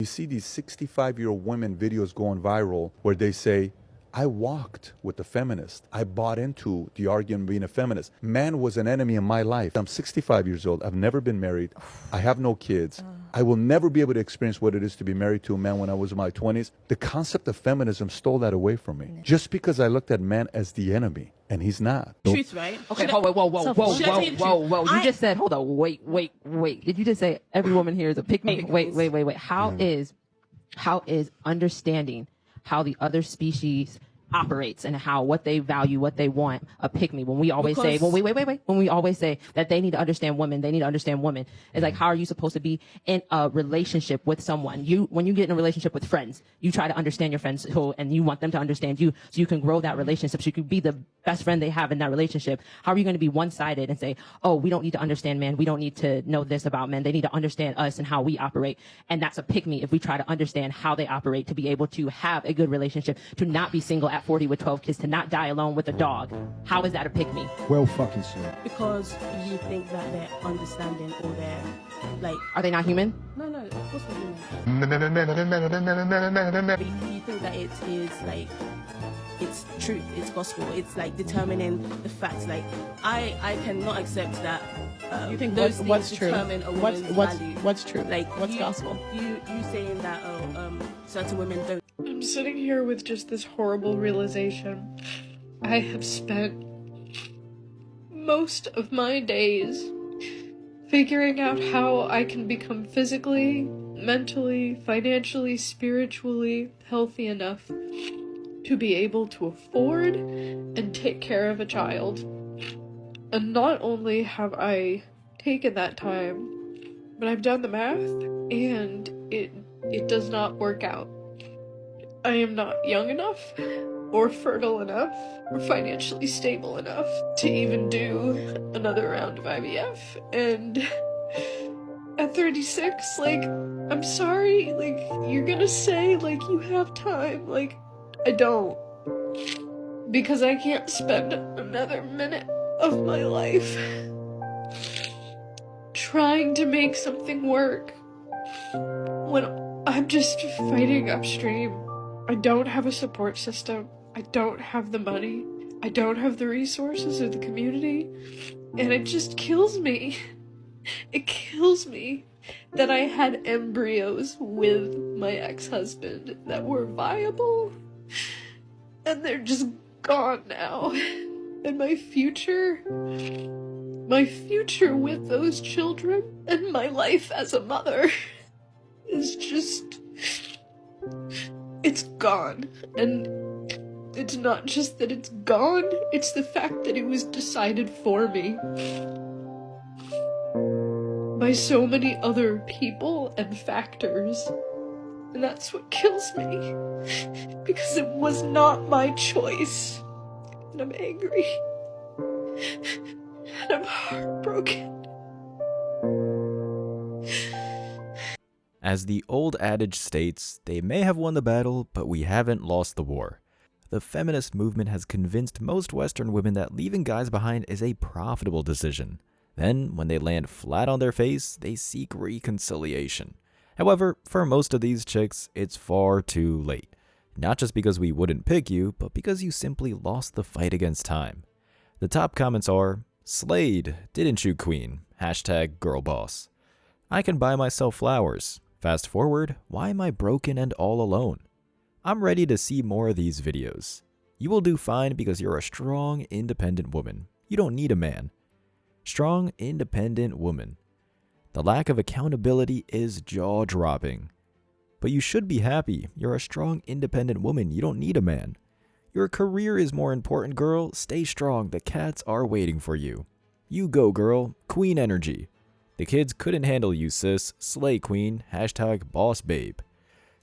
You see these 65-year-old women videos going viral where they say, I walked with the feminist. I bought into the argument of being a feminist. Man was an enemy in my life. I'm 65 years old. I've never been married. I have no kids. I will never be able to experience what it is to be married to a man when I was in my 20s. The concept of feminism stole that away from me. Just because I looked at man as the enemy, and he's not. Truth, right? Okay, whoa. You just said, hold on, wait. Did you just say every woman here is a pick me? Wait. How is understanding how the other species operates and how what they value, what they want, a pick me? When we always say, when we always say that they need to understand women, it's like, how are you supposed to be in a relationship with someone? When you get in a relationship with friends, you try to understand your friends and you want them to understand you so you can grow that relationship, so you can be the best friend they have in that relationship. How are you going to be one-sided and say, oh, we don't need to understand men, we don't need to know this about men, they need to understand us and how we operate? And that's a pick me if we try to understand how they operate, to be able to have a good relationship, to not be single at 40 with 12 kids, to not die alone with a dog. How is that a pick me? Well fucking said. Because you think that they're understanding, or they're like... Are they not human? No, of course they're human. You think that it is like... It's truth, it's gospel, it's like determining the facts. Like, I cannot accept that you think those what's things true? determine a woman's value. What's true? Like, what's gospel? You saying that certain women don't. I'm sitting here with just this horrible realization. I have spent most of my days figuring out how I can become physically, mentally, financially, spiritually healthy enough to be able to afford and take care of a child. And not only have I taken that time, but I've done the math, and it does not work out. I am not young enough, or fertile enough, or financially stable enough to even do another round of IVF. And at 36, like, I'm sorry, like, you're gonna say, like, you have time, like, I don't. Because I can't spend another minute of my life trying to make something work when I'm just fighting upstream. I don't have a support system. I don't have the money. I don't have the resources or the community. And it just kills me. It kills me that I had embryos with my ex-husband that were viable. And they're just gone now. And my future with those children and my life as a mother is just, it's gone. And it's not just that it's gone, it's the fact that it was decided for me by so many other people and factors. And that's what kills me, because it was not my choice. And I'm angry. And I'm heartbroken. As the old adage states, they may have won the battle, but we haven't lost the war. The feminist movement has convinced most Western women that leaving guys behind is a profitable decision. Then, when they land flat on their face, they seek reconciliation. However, for most of these chicks, it's far too late. Not just because we wouldn't pick you, but because you simply lost the fight against time. The top comments are, "Slayed, didn't you, queen? #girlboss. I can buy myself flowers. Fast forward, why am I broken and all alone?" I'm ready to see more of these videos. You will do fine because you're a strong, independent woman. You don't need a man. Strong, independent woman. The lack of accountability is jaw-dropping. But you should be happy. You're a strong, independent woman. You don't need a man. Your career is more important, girl. Stay strong. The cats are waiting for you. You go, girl. Queen energy. The kids couldn't handle you, sis. Slay, queen. #bossbabe.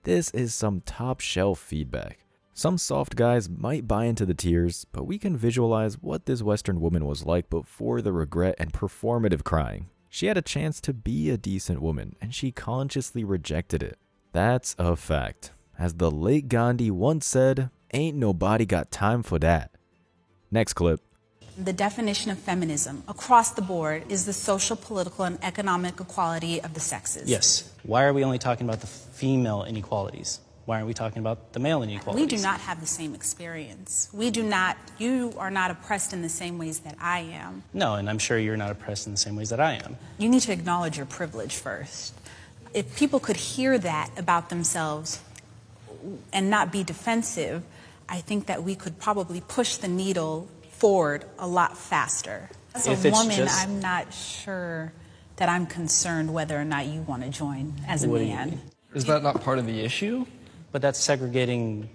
This is some top-shelf feedback. Some soft guys might buy into the tears, but we can visualize what this Western woman was like before the regret and performative crying. She had a chance to be a decent woman, and she consciously rejected it. That's a fact. As the late Gandhi once said, ain't nobody got time for that. Next clip. The definition of feminism across the board is the social, political, and economic equality of the sexes. Yes. Why are we only talking about the female inequalities? Why aren't we talking about the male inequalities? We do not have the same experience. You are not oppressed in the same ways that I am. No, and I'm sure you're not oppressed in the same ways that I am. You need to acknowledge your privilege first. If people could hear that about themselves and not be defensive, I think that we could probably push the needle forward a lot faster. As a woman, I'm not sure that I'm concerned whether or not you want to join as a man. Is that not part of the issue? But that's segregating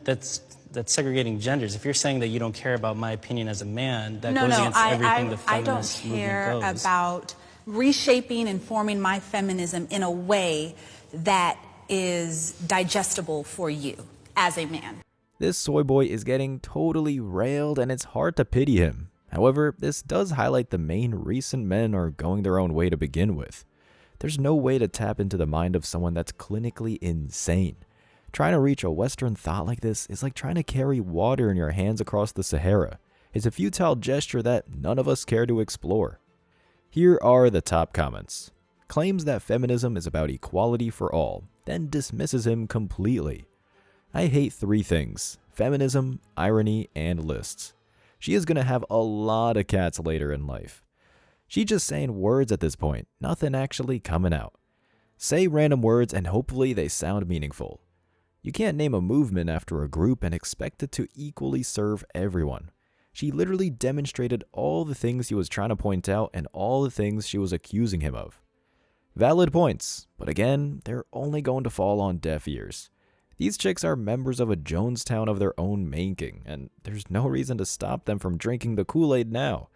that's segregating genders. If you're saying that you don't care about my opinion as a man, that goes against everything the feminist movement goes. I don't care about reshaping and forming my feminism in a way that is digestible for you as a man. This soy boy is getting totally railed and it's hard to pity him. However, this does highlight the main reason men are going their own way to begin with. There's no way to tap into the mind of someone that's clinically insane. Trying to reach a Western thought like this is like trying to carry water in your hands across the Sahara. It's a futile gesture that none of us care to explore. Here are the top comments. Claims that feminism is about equality for all, then dismisses him completely. I hate 3 things: feminism, irony, and lists. She is going to have a lot of cats later in life. She's just saying words at this point, nothing actually coming out. Say random words and hopefully they sound meaningful. You can't name a movement after a group and expect it to equally serve everyone. She literally demonstrated all the things he was trying to point out and all the things she was accusing him of. Valid points, but again, they're only going to fall on deaf ears. These chicks are members of a Jonestown of their own making, and there's no reason to stop them from drinking the Kool-Aid now.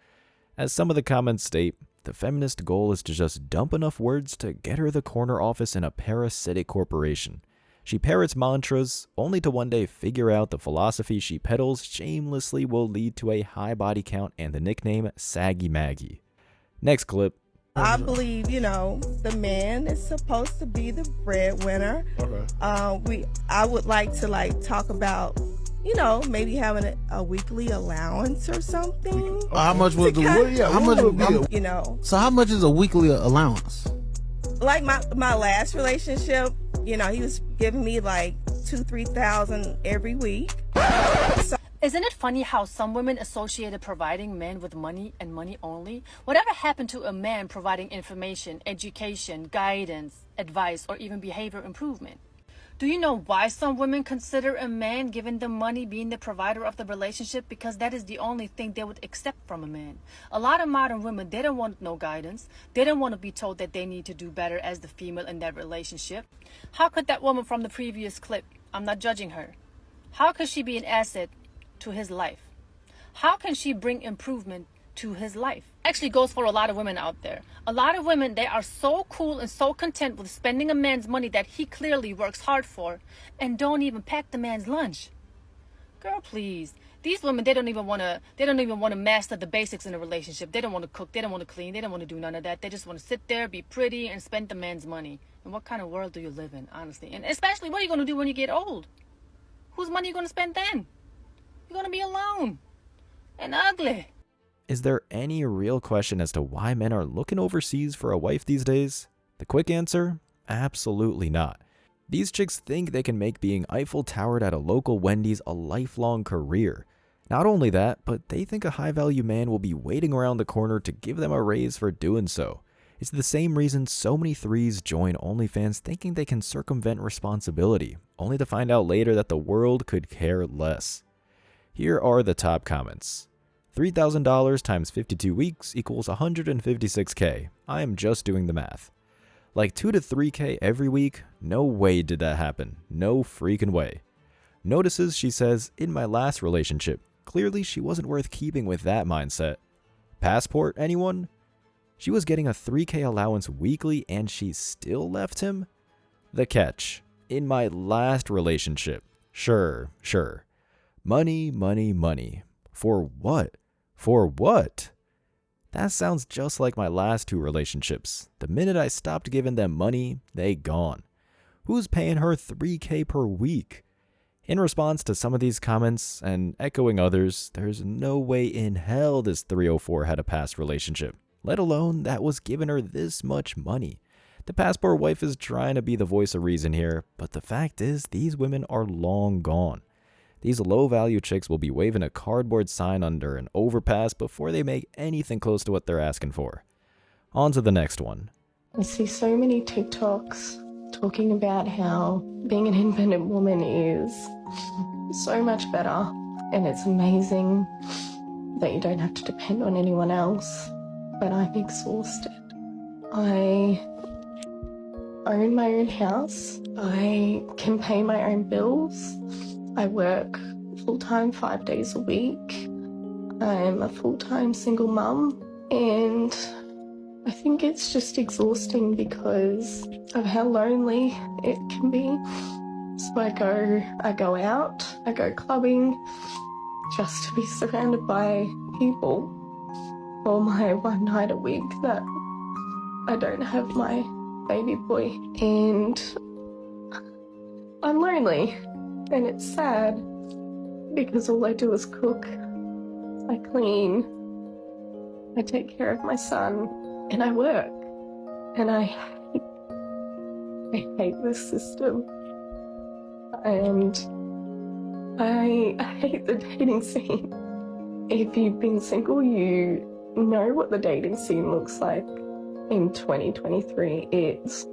As some of the comments state, the feminist goal is to just dump enough words to get her the corner office in a parasitic corporation. She parrots mantras, only to one day figure out the philosophy she peddles shamelessly will lead to a high body count and the nickname Saggy Maggie. Next clip. I believe, the man is supposed to be the breadwinner. Okay. I would like to talk about, maybe having a weekly allowance or something. How much was So how much is a weekly allowance? Like my last relationship, he was giving me like $2,000-3,000 every week. Isn't it funny how some women associated providing men with money and money only? Whatever happened to a man providing information, education, guidance, advice, or even behavior improvement? Do you know why some women consider a man giving them money being the provider of the relationship? Because that is the only thing they would accept from a man. A lot of modern women, they don't want no guidance. They don't want to be told that they need to do better as the female in that relationship. How could that woman from the previous clip, I'm not judging her, how could she be an asset to his life? How can she bring improvement to his life? Actually goes for a lot of women out there. A lot of women, they are so cool and so content with spending a man's money that he clearly works hard for and don't even pack the man's lunch. Girl, please. These women, they don't even want to master the basics in a relationship. They don't want to cook, they don't want to clean, they don't want to do none of that. They just want to sit there, be pretty, and spend the man's money. And what kind of world do you live in, honestly? And especially, what are you going to do when you get old? Whose money are you going to spend then? You're going to be alone and ugly. Is there any real question as to why men are looking overseas for a wife these days? The quick answer? Absolutely not. These chicks think they can make being Eiffel Towered at a local Wendy's a lifelong career. Not only that, but they think a high-value man will be waiting around the corner to give them a raise for doing so. It's the same reason so many threes join OnlyFans thinking they can circumvent responsibility, only to find out later that the world could care less. Here are the top comments. $3,000 times 52 weeks equals $156K. I am just doing the math. Like 2 to 3K every week? No way did that happen. No freaking way. Notices she says, in my last relationship. Clearly she wasn't worth keeping with that mindset. Passport, anyone? She was getting a 3K allowance weekly and she still left him? The catch. In my last relationship. Sure. Money, money, money. For what? For what? That sounds just like my last 2 relationships. The minute I stopped giving them money, they gone. Who's paying her $3K per week? In response to some of these comments, and echoing others, there's no way in hell this 304 had a past relationship, let alone that was giving her this much money. The passport wife is trying to be the voice of reason here, but the fact is these women are long gone. These low-value chicks will be waving a cardboard sign under an overpass before they make anything close to what they're asking for. On to the next one. I see so many TikToks talking about how being an independent woman is so much better, and it's amazing that you don't have to depend on anyone else, but I'm exhausted. I own my own house. I can pay my own bills. I work full-time 5 days a week. I'm a full-time single mum, and I think it's just exhausting because of how lonely it can be. So I go out, I go clubbing just to be surrounded by people for my one night a week that I don't have my baby boy, and I'm lonely. And it's sad because all I do is cook, I clean, I take care of my son, and I work. And I hate this system. And I hate the dating scene. If you've been single, you know what the dating scene looks like in 2023. It's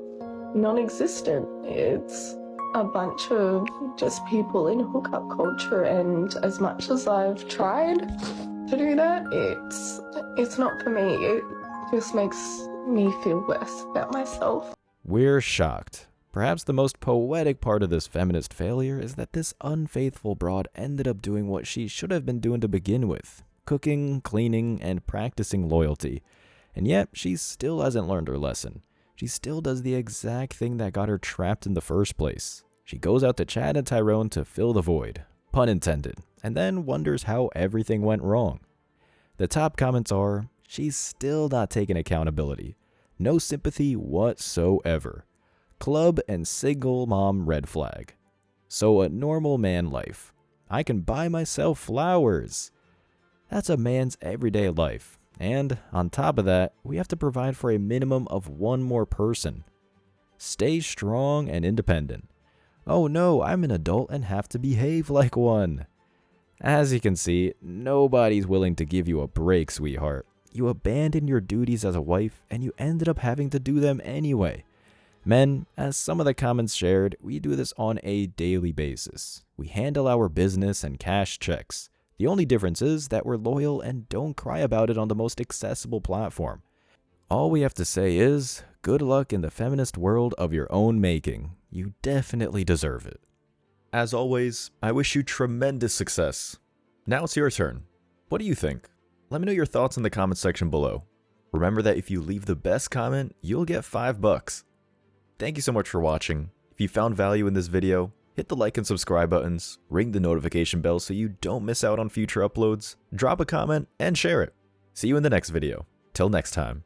non-existent. It's a bunch of just people in hookup culture, and as much as I've tried to do that, it's not for me. It just makes me feel worse about myself. We're shocked. Perhaps the most poetic part of this feminist failure is that this unfaithful broad ended up doing what she should have been doing to begin with: cooking, cleaning, and practicing loyalty. And yet, she still hasn't learned her lesson. She still does the exact thing that got her trapped in the first place. She goes out to Chad and Tyrone to fill the void, pun intended, and then wonders how everything went wrong. The top comments are, she's still not taking accountability. No sympathy whatsoever. Club and single mom red flag. So a normal man life. I can buy myself flowers. That's a man's everyday life. And on top of that, we have to provide for a minimum of one more person. Stay strong and independent. Oh no, I'm an adult and have to behave like one. As you can see, nobody's willing to give you a break, sweetheart. You abandoned your duties as a wife and you ended up having to do them anyway. Men, as some of the comments shared, we do this on a daily basis. We handle our business and cash checks. The only difference is that we're loyal and don't cry about it on the most accessible platform. All we have to say is, good luck in the feminist world of your own making. You definitely deserve it. As always, I wish you tremendous success. Now it's your turn. What do you think? Let me know your thoughts in the comment section below. Remember that if you leave the best comment, you'll get $5. Thank you so much for watching. If you found value in this video, hit the like and subscribe buttons, ring the notification bell so you don't miss out on future uploads, drop a comment, and share it. See you in the next video. Till next time.